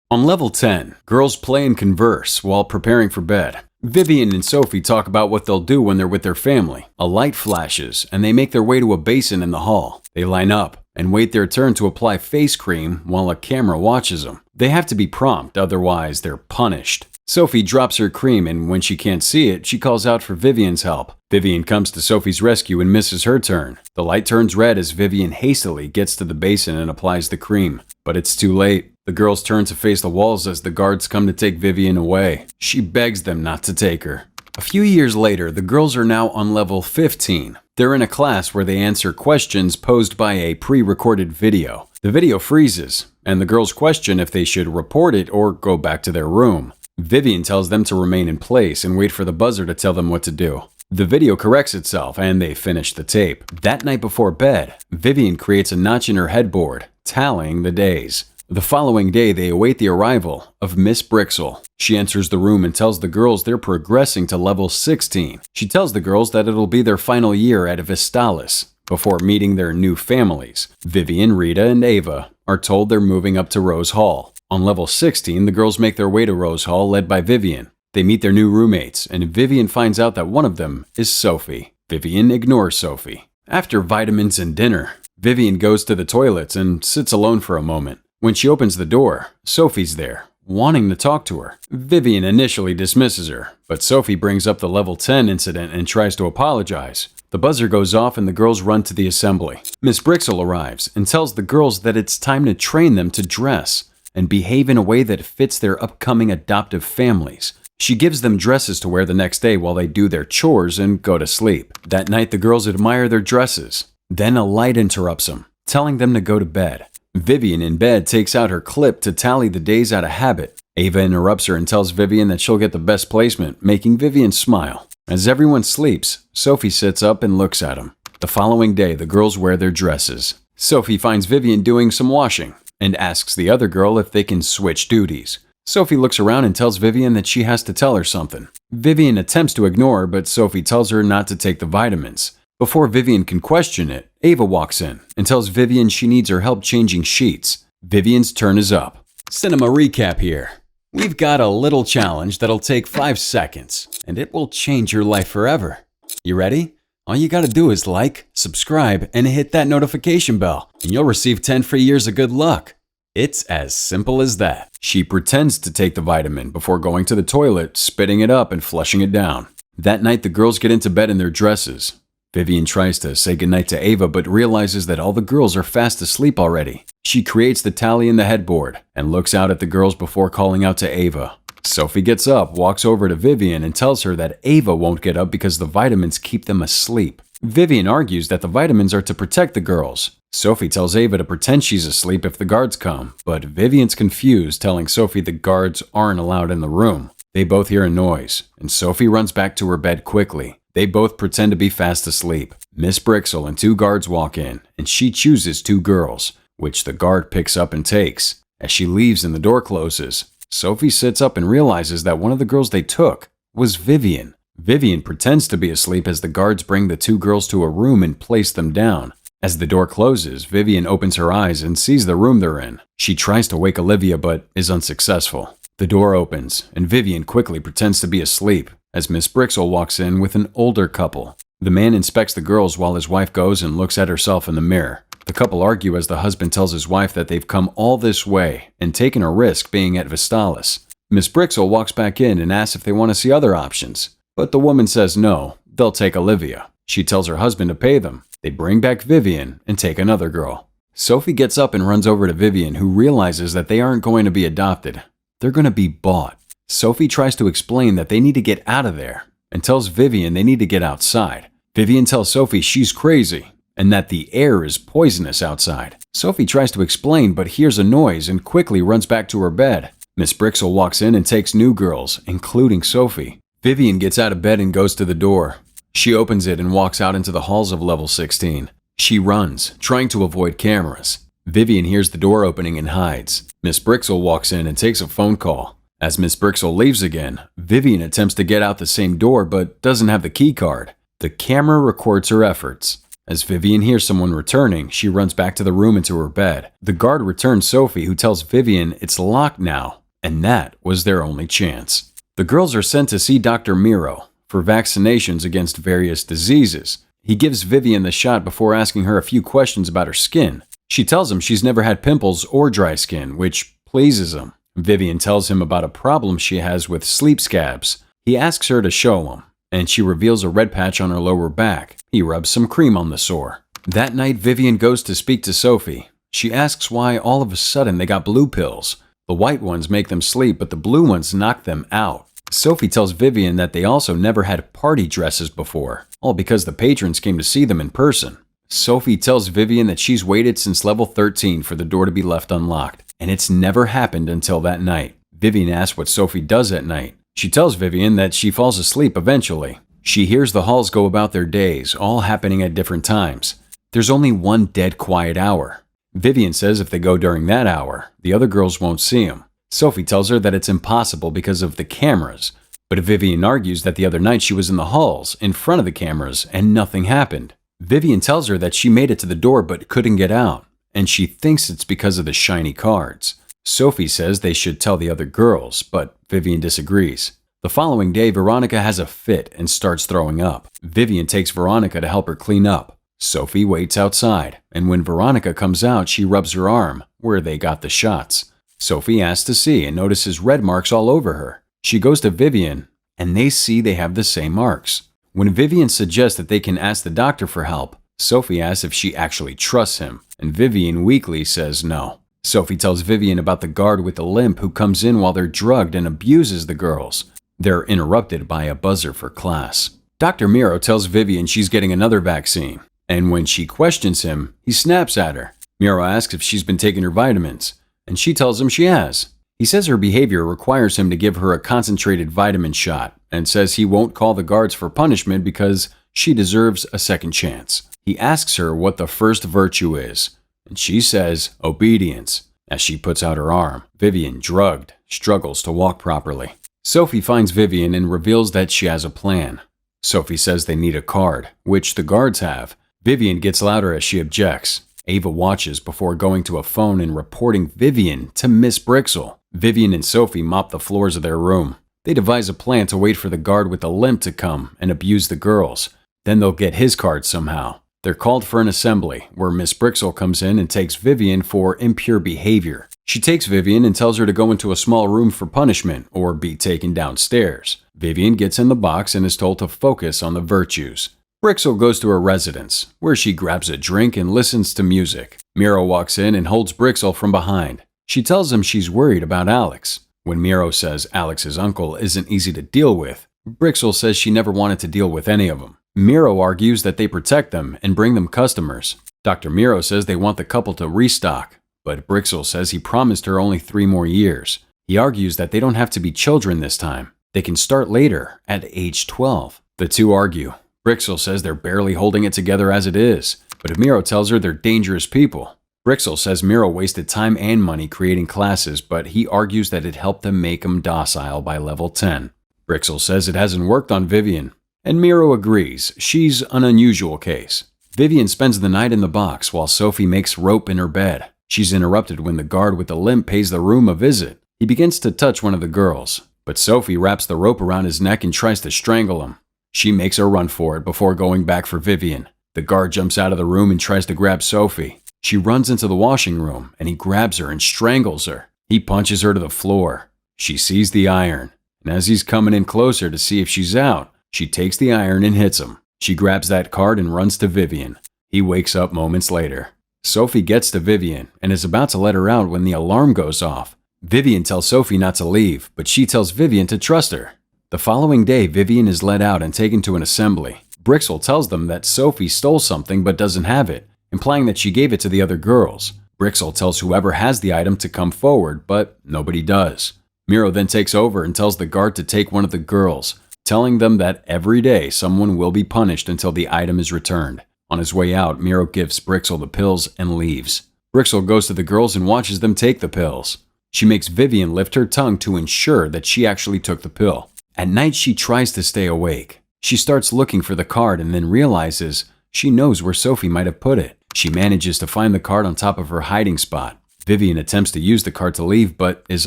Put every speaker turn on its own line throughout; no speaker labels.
On level 10, girls play and converse while preparing for bed. Vivian and Sophie talk about what they'll do when they're with their family. A light flashes, and they make their way to a basin in the hall. They line up and wait their turn to apply face cream while a camera watches them. They have to be prompt, otherwise they're punished. Sophie drops her cream, and when she can't see it, she calls out for Vivian's help. Vivian comes to Sophie's rescue and misses her turn. The light turns red as Vivian hastily gets to the basin and applies the cream. But it's too late. The girls turn to face the walls as the guards come to take Vivian away. She begs them not to take her. A few years later, the girls are now on level 15. They're in a class where they answer questions posed by a pre-recorded video. The video freezes, and the girls question if they should report it or go back to their room. Vivian tells them to remain in place and wait for the buzzer to tell them what to do. The video corrects itself, and they finish the tape. That night before bed, Vivian creates a notch in her headboard, tallying the days. The following day, they await the arrival of Miss Brixel. She enters the room and tells the girls they're progressing to level 16. She tells the girls that it'll be their final year at Vestalis before meeting their new families. Vivian, Rita, and Ava are told they're moving up to Rose Hall. On level 16, the girls make their way to Rose Hall, led by Vivian. They meet their new roommates, and Vivian finds out that one of them is Sophie. Vivian ignores Sophie. After vitamins and dinner, Vivian goes to the toilets and sits alone for a moment. When she opens the door, Sophie's there, wanting to talk to her. Vivian initially dismisses her, but Sophie brings up the level 10 incident and tries to apologize. The buzzer goes off and the girls run to the assembly. Miss Brixel arrives and tells the girls that it's time to train them to dress and behave in a way that fits their upcoming adoptive families. She gives them dresses to wear the next day while they do their chores and go to sleep. That night, the girls admire their dresses. Then a light interrupts them, telling them to go to bed. Vivian in bed takes out her clip to tally the days out of habit. Ava interrupts her and tells Vivian that she'll get the best placement, making Vivian smile. As everyone sleeps, Sophie sits up and looks at them. The following day, the girls wear their dresses. Sophie finds Vivian doing some washing and asks the other girl if they can switch duties. Sophie looks around and tells Vivian that she has to tell her something. Vivian attempts to ignore her, but Sophie tells her not to take the vitamins. Before Vivian can question it, Ava walks in and tells Vivian she needs her help changing sheets. Vivian's turn is up. Cinema recap here. We've got a little challenge that'll take 5 seconds, and it will change your life forever. You ready? All you gotta do is like, subscribe, and hit that notification bell, and you'll receive 10 free years of good luck. It's as simple as that. She pretends to take the vitamin before going to the toilet, spitting it up and flushing it down. That night, the girls get into bed in their dresses. Vivian tries to say goodnight to Ava, but realizes that all the girls are fast asleep already. She creates the tally in the headboard and looks out at the girls before calling out to Ava. Sophie gets up, walks over to Vivian, and tells her that Ava won't get up because the vitamins keep them asleep. Vivian argues that the vitamins are to protect the girls. Sophie tells Ava to pretend she's asleep if the guards come, but Vivian's confused, telling Sophie the guards aren't allowed in the room. They both hear a noise, and Sophie runs back to her bed quickly. They both pretend to be fast asleep. Miss Brixel and 2 guards walk in, and she chooses 2 girls, which the guard picks up and takes. As she leaves and the door closes, Sophie sits up and realizes that one of the girls they took was Vivian. Vivian pretends to be asleep as the guards bring the 2 girls to a room and place them down. As the door closes, Vivian opens her eyes and sees the room they're in. She tries to wake Olivia but is unsuccessful. The door opens, and Vivian quickly pretends to be asleep as Miss Brixel walks in with an older couple. The man inspects the girls while his wife goes and looks at herself in the mirror. The couple argue as the husband tells his wife that they've come all this way and taken a risk being at Vestalis. Miss Brixel walks back in and asks if they want to see other options, but the woman says no, they'll take Olivia. She tells her husband to pay them. They bring back Vivian and take another girl. Sophie gets up and runs over to Vivian, who realizes that they aren't going to be adopted. They're going to be bought. Sophie tries to explain that they need to get out of there and tells Vivian they need to get outside. Vivian tells Sophie she's crazy and that the air is poisonous outside. Sophie tries to explain but hears a noise and quickly runs back to her bed. Miss Brixel walks in and takes new girls, including Sophie. Vivian gets out of bed and goes to the door. She opens it and walks out into the halls of level 16. She runs, trying to avoid cameras. Vivian hears the door opening and hides. Miss Brixel walks in and takes a phone call. As Miss Brixel leaves again, Vivian attempts to get out the same door but doesn't have the key card. The camera records her efforts. As Vivian hears someone returning, she runs back to the room into her bed. The guard returns Sophie, who tells Vivian it's locked now, and that was their only chance. The girls are sent to see Dr. Miro for vaccinations against various diseases. He gives Vivian the shot before asking her a few questions about her skin. She tells him she's never had pimples or dry skin, which pleases him. Vivian tells him about a problem she has with sleep scabs. He asks her to show him, and she reveals a red patch on her lower back. He rubs some cream on the sore. That night, Vivian goes to speak to Sophie. She asks why all of a sudden they got blue pills. The white ones make them sleep, but the blue ones knock them out. Sophie tells Vivian that they also never had party dresses before, all because the patrons came to see them in person. Sophie tells Vivian that she's waited since level 13 for the door to be left unlocked, and it's never happened until that night. Vivian asks what Sophie does at night. She tells Vivian that she falls asleep eventually. She hears the halls go about their days, all happening at different times. There's only one dead quiet hour. Vivian says if they go during that hour, the other girls won't see them. Sophie tells her that it's impossible because of the cameras, but Vivian argues that the other night she was in the halls, in front of the cameras, and nothing happened. Vivian tells her that she made it to the door but couldn't get out, and she thinks it's because of the shiny cards. Sophie says they should tell the other girls, but Vivian disagrees. The following day, Veronica has a fit and starts throwing up. Vivian takes Veronica to help her clean up. Sophie waits outside, and when Veronica comes out, she rubs her arm, where they got the shots. Sophie asks to see and notices red marks all over her. She goes to Vivian, and they see they have the same marks. When Vivian suggests that they can ask the doctor for help, Sophie asks if she actually trusts him, and Vivian weakly says no. Sophie tells Vivian about the guard with the limp who comes in while they're drugged and abuses the girls. They're interrupted by a buzzer for class. Dr. Miro tells Vivian she's getting another vaccine, and when she questions him, he snaps at her. Miro asks if she's been taking her vitamins, and she tells him she has. He says her behavior requires him to give her a concentrated vitamin shot, and says he won't call the guards for punishment because she deserves a second chance. He asks her what the first virtue is, and she says obedience. As she puts out her arm, Vivian, drugged, struggles to walk properly. Sophie finds Vivian and reveals that she has a plan. Sophie says they need a card, which the guards have. Vivian gets louder as she objects. Ava watches before going to a phone and reporting Vivian to Miss Brixel. Vivian and Sophie mop the floors of their room. They devise a plan to wait for the guard with the limp to come and abuse the girls. Then they'll get his card somehow. They're called for an assembly, where Miss Brixel comes in and takes Vivian for impure behavior. She takes Vivian and tells her to go into a small room for punishment or be taken downstairs. Vivian gets in the box and is told to focus on the virtues. Brixel goes to her residence, where she grabs a drink and listens to music. Miro walks in and holds Brixel from behind. She tells him she's worried about Alex. When Miro says Alex's uncle isn't easy to deal with, Brixel says she never wanted to deal with any of them. Miro argues that they protect them and bring them customers. Dr. Miro says they want the couple to restock, but Brixel says he promised her only 3 more years. He argues that they don't have to be children this time. They can start later, at age 12. The two argue. Brixel says they're barely holding it together as it is, but Miro tells her they're dangerous people. Brixel says Miro wasted time and money creating classes, but he argues that it helped them make them docile by level 10. Brixel says it hasn't worked on Vivian, and Miro agrees. She's an unusual case. Vivian spends the night in the box while Sophie makes rope in her bed. She's interrupted when the guard with the limp pays the room a visit. He begins to touch one of the girls, but Sophie wraps the rope around his neck and tries to strangle him. She makes a run for it before going back for Vivian. The guard jumps out of the room and tries to grab Sophie. She runs into the washing room, and he grabs her and strangles her. He punches her to the floor. She sees the iron, and as he's coming in closer to see if she's out, she takes the iron and hits him. She grabs that card and runs to Vivian. He wakes up moments later. Sophie gets to Vivian and is about to let her out when the alarm goes off. Vivian tells Sophie not to leave, but she tells Vivian to trust her. The following day, Vivian is led out and taken to an assembly. Brixel tells them that Sophie stole something but doesn't have it, implying that she gave it to the other girls. Brixel tells whoever has the item to come forward, but nobody does. Miro then takes over and tells the guard to take one of the girls, telling them that every day someone will be punished until the item is returned. On his way out, Miro gives Brixel the pills and leaves. Brixel goes to the girls and watches them take the pills. She makes Vivian lift her tongue to ensure that she actually took the pill. At night, she tries to stay awake. She starts looking for the card and then realizes She knows where Sophie might have put it. She manages to find the card on top of her hiding spot. Vivian attempts to use the card to leave, but is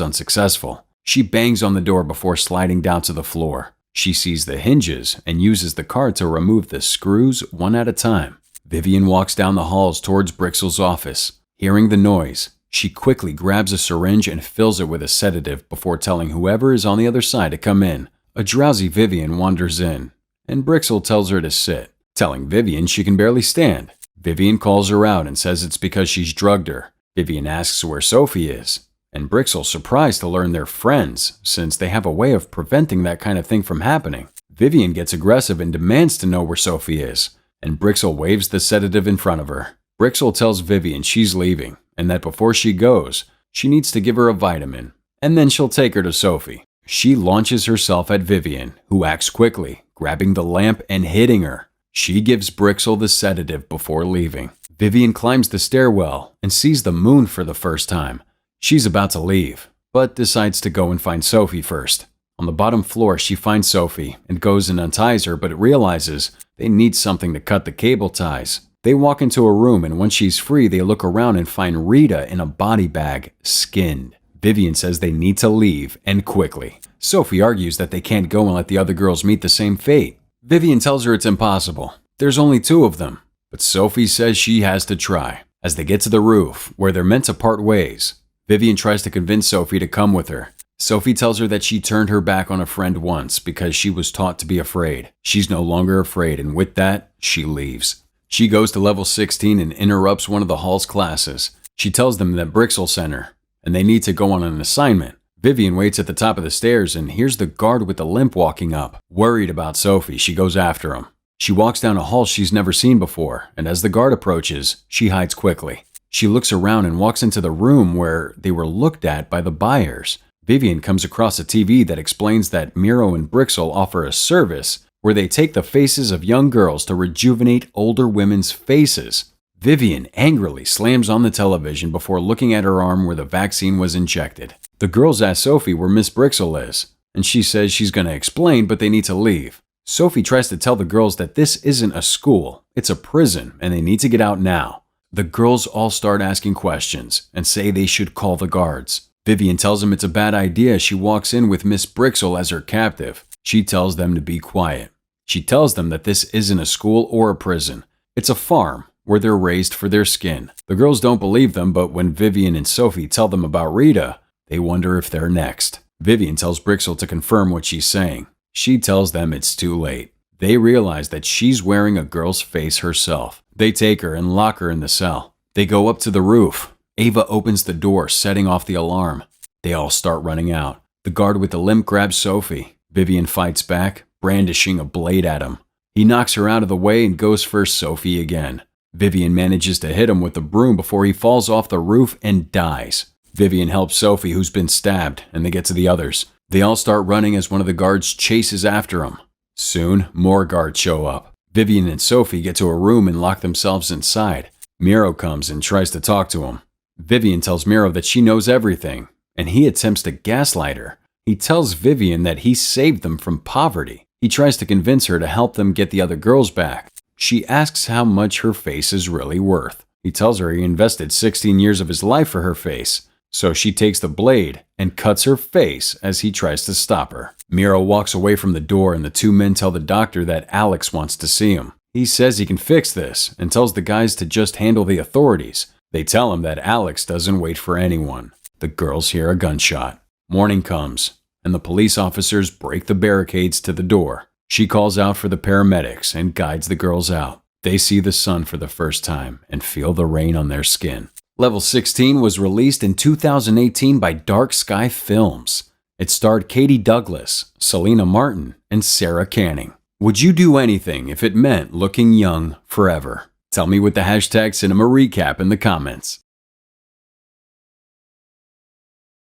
unsuccessful. She bangs on the door before sliding down to the floor. She sees the hinges and uses the card to remove the screws one at a time. Vivian walks down the halls towards Brixel's office. Hearing the noise, she quickly grabs a syringe and fills it with a sedative before telling whoever is on the other side to come in. A drowsy Vivian wanders in, and Brixel tells her to sit, telling Vivian she can barely stand. Vivian calls her out and says it's because she's drugged her. Vivian asks where Sophie is, and Brixel's surprised to learn they're friends since they have a way of preventing that kind of thing from happening. Vivian gets aggressive and demands to know where Sophie is, and Brixel waves the sedative in front of her. Brixel tells Vivian she's leaving, and that before she goes, she needs to give her a vitamin, and then she'll take her to Sophie. She launches herself at Vivian, who acts quickly, grabbing the lamp and hitting her. She gives Brixel the sedative before leaving. Vivian climbs the stairwell and sees the moon for the first time. She's about to leave, but decides to go and find Sophie first. On the bottom floor, she finds Sophie and goes and unties her, but realizes they need something to cut the cable ties. They walk into a room, and when she's free, they look around and find Rita in a body bag, skinned. Vivian says they need to leave, and quickly. Sophie argues that they can't go and let the other girls meet the same fate. Vivian tells her it's impossible. There's only 2 of them. But Sophie says she has to try. As they get to the roof, where they're meant to part ways, Vivian tries to convince Sophie to come with her. Sophie tells her that she turned her back on a friend once because she was taught to be afraid. She's no longer afraid, and with that, she leaves. She goes to level 16 and interrupts one of the hall's classes. She tells them that Brixel sent her, and they need to go on an assignment. Vivian waits at the top of the stairs and hears the guard with the limp walking up. Worried about Sophie, she goes after him. She walks down a hall she's never seen before, and as the guard approaches, she hides quickly. She looks around and walks into the room where they were looked at by the buyers. Vivian comes across a TV that explains that Miro and Brixel offer a service where they take the faces of young girls to rejuvenate older women's faces. Vivian angrily slams on the television before looking at her arm where the vaccine was injected. The girls ask Sophie where Miss Brixel is, and she says she's going to explain, but they need to leave. Sophie tries to tell the girls that this isn't a school, it's a prison, and they need to get out now. The girls all start asking questions and say they should call the guards. Vivian tells them it's a bad idea as she walks in with Miss Brixel as her captive. She tells them to be quiet. She tells them that this isn't a school or a prison. It's a farm where they're raised for their skin. The girls don't believe them, but when Vivian and Sophie tell them about Rita, they wonder if they're next. Vivian tells Brixel to confirm what she's saying. She tells them it's too late. They realize that she's wearing a girl's face herself. They take her and lock her in the cell. They go up to the roof. Ava opens the door, setting off the alarm. They all start running out. The guard with the limp grabs Sophie. Vivian fights back, brandishing a blade at him. He knocks her out of the way and goes for Sophie again. Vivian manages to hit him with the broom before he falls off the roof and dies. Vivian helps Sophie, who's been stabbed, and they get to the others. They all start running as one of the guards chases after them. Soon, more guards show up. Vivian and Sophie get to a room and lock themselves inside. Miro comes and tries to talk to him. Vivian tells Miro that she knows everything, and he attempts to gaslight her. He tells Vivian that he saved them from poverty. He tries to convince her to help them get the other girls back. She asks how much her face is really worth. He tells her he invested 16 years of his life for her face. So she takes the blade and cuts her face as he tries to stop her. Miro walks away from the door and the 2 men tell the doctor that Alex wants to see him. He says he can fix this and tells the guys to just handle the authorities. They tell him that Alex doesn't wait for anyone. The girls hear a gunshot. Morning comes, and the police officers break the barricades to the door. She calls out for the paramedics and guides the girls out. They see the sun for the first time and feel the rain on their skin. Level 16 was released in 2018 by Dark Sky Films. It starred Katie Douglas, Selena Martin, and Sarah Canning. Would you do anything if it meant looking young forever? Tell me with the hashtag CinemaRecap in the comments.